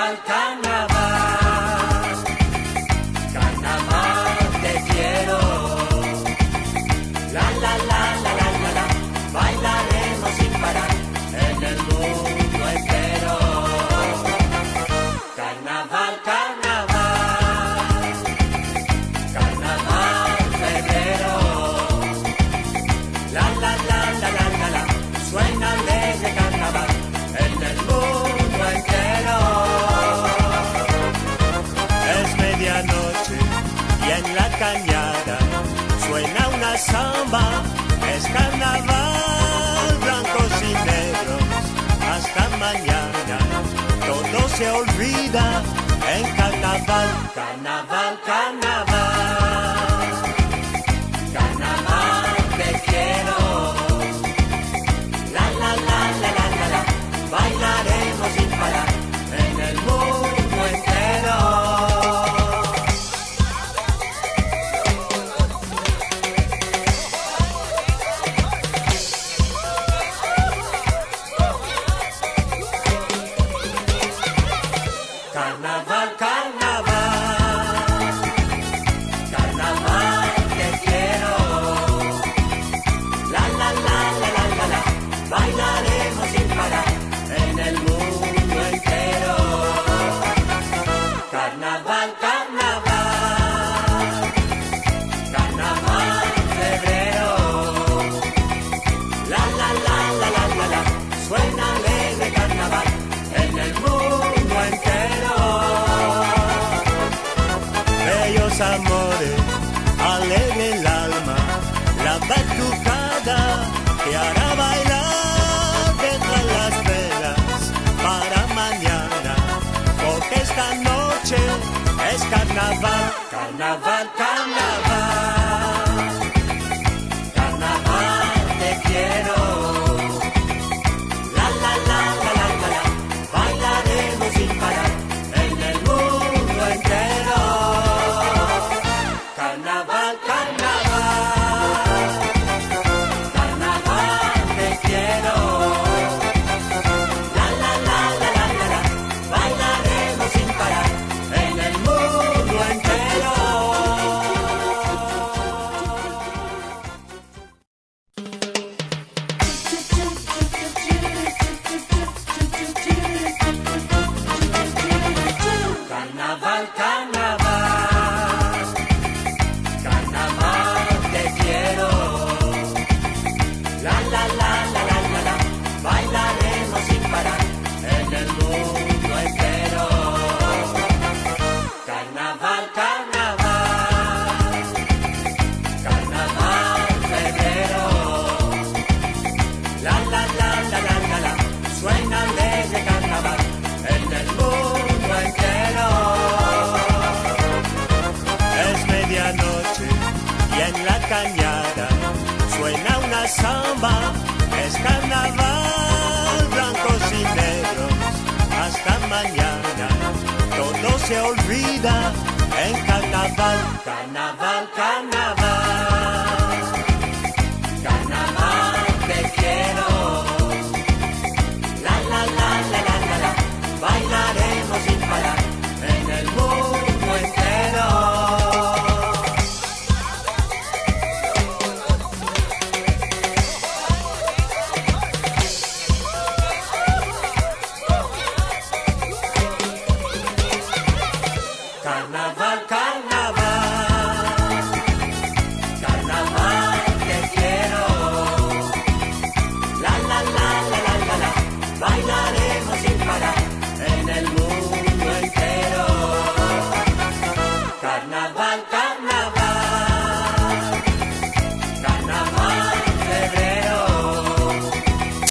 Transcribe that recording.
Carnaval, carnaval, carnaval te quiero. La la la la la la la, bailaremos sin parar en el mundo entero. Carnaval, carnaval, carnaval febrero. La la la la la la la, suena alegre carnaval en el mundo entero. Es medianoche y en la cañada suena una samba. Es carnaval, blancos y negros, hasta mañana todo se olvida en carnaval. Carnaval, carnaval, carnaval te quiero. La la la la la la la, bailaremos sin parar en el mundo entero. Carnaval, carnaval, carnaval te quiero. La la la la la la la, bailaremos sin parar en el mundo entero. Carnaval, carnaval, carnaval febrero. La la la la la la la, suena alegre carnaval en el mundo entero. Bellos amores, alegre el alma, la batucada que hará bailar detrás las velas para mañana, porque esta noche es carnaval. Carnaval, carnaval, carnaval te quiero. La la la la la la la, bailaremos sin parar en el mundo entero. Carnaval, carnaval, carnaval te quiero. La la la la la la la, bailaremos sin parar en el mundo entero. Carnaval, carnaval, carnaval te quiero. La la la la la la la, bailaremos sin parar en el mundo entero. Carnaval, carnaval, carnaval febrero. La la la la la la la, suena alegre carnaval en el mundo entero. Es medianoche y en la cañada suena una samba. Es carnaval, blancos y negros, hasta mañana todo se olvida en carnaval. Carnaval, carnaval.